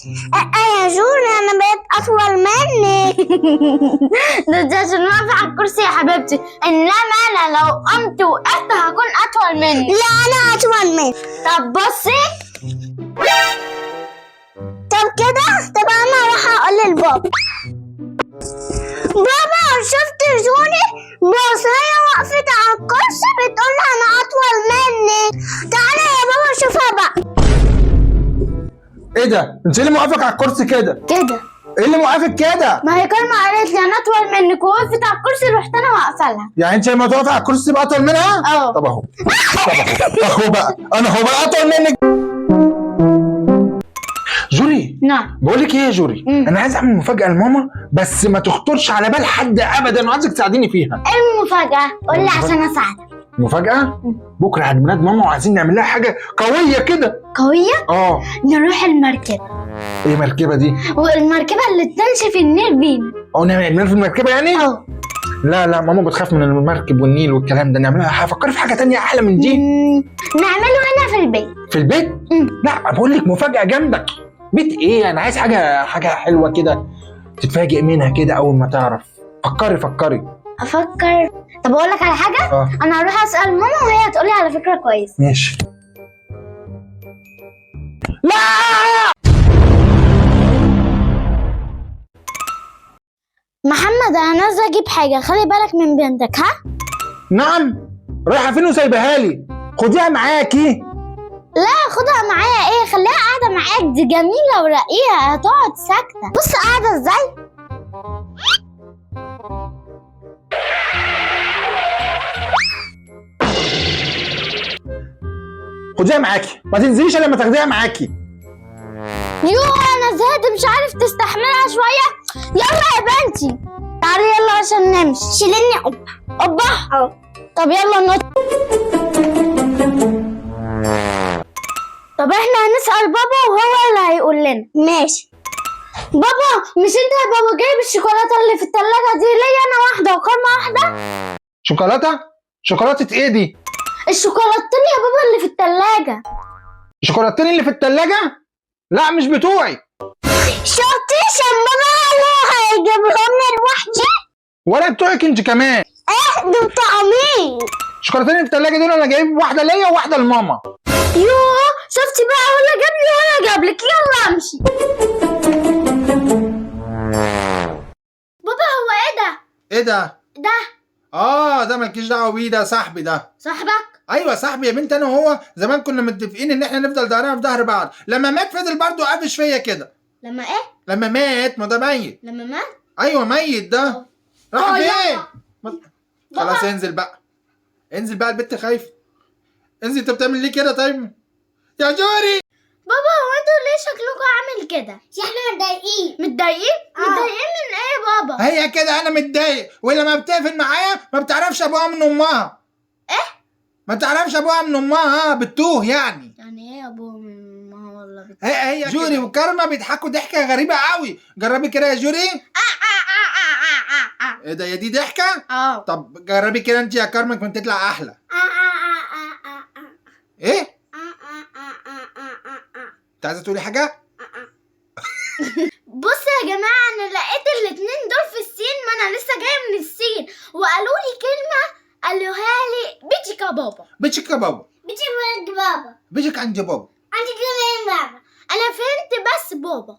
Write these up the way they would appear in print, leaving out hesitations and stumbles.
يا جوري انا بقيت اطول منك. ده عشان واقفة على الكرسي يا حبيبتي، انما انا لو قمت وقفت هكون اطول منك. لا انا اطول منك. طب بصي. طب كده طب انا راح اقول للبابا. بابا شفت جوري؟ بص هي وقفت على الكرسي بتقول انا اطول منك. تعالى يا بابا شوفها بقى. ايه ده؟ انت ايه اللي موقفك على الكرسي كده؟ كده ايه اللي موقفك كده؟ ما هي كلمة قالت لي انا اطول منك ووقفت على الكرسي رحت انا واقفة لها. يعني انت لما تقف على الكرسي تبقى اطول منها؟ اه. طب اهو اهو بقى انا هو بقى اطول منك. جوري نعم. بقول لك ايه يا جوري؟ انا عايز اعمل مفاجأة لماما بس ما تخطرش على بال حد ابدا وعايزك تساعديني فيها. ايه المفاجأة؟ قول لي عشان اساعدك. مفاجأة؟ بكره عيد ميلاد ماما وعايزين نعمل لها حاجة قوية كده. قوية؟ اه. نروح المركبة. ايه المركبة دي؟ والمركبة اللي تمشي في النيل بينا. نعمل عيد ميلاد في المركبة يعني؟ اه. لا ماما بتخاف من المركب والنيل والكلام ده، نعملها هفكر في حاجة تانية احلى من دي. نعمله هنا في البيت. في البيت؟ لا بقول لك مفاجأة جامدة. بيت ايه؟ انا عايز حاجة حلوة كده تتفاجئ منها كده اول ما تعرف. فكري. افكر. طب اقول لك على حاجة؟ انا هروح اسأل ماما وهي هتقولي على فكرة كويسة. ماشي. لا محمد انا نازلة اجيب حاجة، خلي بالك من بنتك. ها؟ نعم. رايحة فين وسايبها لي؟ خديها معاكي. لا خدها معايا ايه، خليها قاعدة معاك، دي جميلة ورقيقة هتقعد ساكتة. بص قاعدة ازاي. خديها معاكي، ما تنزليش الا لما تاخديها معاكي. انا زهقت مش عارف تستحملها شوية. يلا يا بنتي تعالي يلا عشان نمشي. شيلني اوبا. طب يلا نط. طب احنا هنسأل بابا وهو اللي هيقول لنا. ماشي. بابا مش انت يا بابا جايب الشوكولاتة اللي في التلاجة دي ليا انا واحدة وكرمة واحدة؟ شوكولاتة ايه دي؟ الشوكولاتتين يا بابا اللي في التلاجة. الشوكولاتتين اللي في التلاجة؟ لا مش بتوعي. شفتي بابا هو هيجيبهم لي لوحدي؟ ولا بتوعك انت كمان. دول طعمين. الشوكولاتتين اللي في التلاجة دول انا جايب واحدة ليا وواحدة لماما. يوه شفتي بقى، ولا جاب لي ولا جاب لك. يلا امشي. بابا هو ايه ده؟ ايه ده؟ ده مالكيش دعوه بيه، ده صاحبي. ده صاحبك؟ ايوه صاحبي يا بنت. انا وهو زمان كنا متفقين ان احنا نفضل ظهرنا في ظهر بعض. لما مات فضل برضه قافش فيا كده. لما ايه؟ لما مات. ما ده ميت. لما مات؟ ايوه ميت ده. راح فين؟ خلاص انزل بقى البت خايفه. انزل. انت بتعمل ليه كده طيب يا جوري؟ بابا هو انتوا ليه شكلكم عامل كده؟ احنا متضايقين. متضايقين من ايه يا بابا؟ هي كده انا متضايق، ولما بتقفل معايا ما بتعرفش ابوها من امها. ايه؟ ما تعرفش ابوها من امها. بتوه يعني ايه ابوها من امها ولا بتوه؟ هي جوري وكارما بيضحكوا ضحكه غريبه قوي. جربي كده يا جوري. ايه ده؟ يا دي ضحكه؟ طب جربي كده انت يا كارما كنت تطلع احلى. ايه؟ انت عايزه تقولي حاجه؟ بصوا يا جماعه انا لقيت الاتنين دول في الصين، ما انا لسه جايه من الصين، وقالوا لي كلمه قالوها لي بيتك يا بابا. بيتك يا بابا. بيتي عند بابا. بيتك عند بابا. عندي كمان بابا. انا فهمت بس بابا.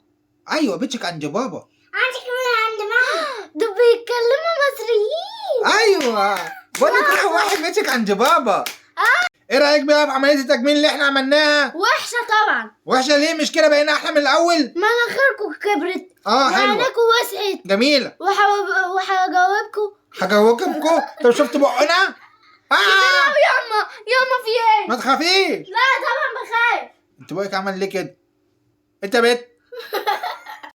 ايوه بيتك عند بابا. عندي كمان عند ماما. دول بيتكلموا مصريين. ايوه بقول لك واحد بيتك عند بابا. ايه رايك بقى في عمليه التجميل اللي احنا عملناها؟ وحشه طبعا. وحشه ليه؟ مش كده بقينا احلى من الاول؟ مناخيركم كبرت. حلوه. وعينيكم وسعت. جميله. وهجاوبكم. طب شفت بقنا؟ ياما في ايه؟ ما تخافيش. لا طبعا بخاف. انت بقك عمل ليه كده؟ انت بيت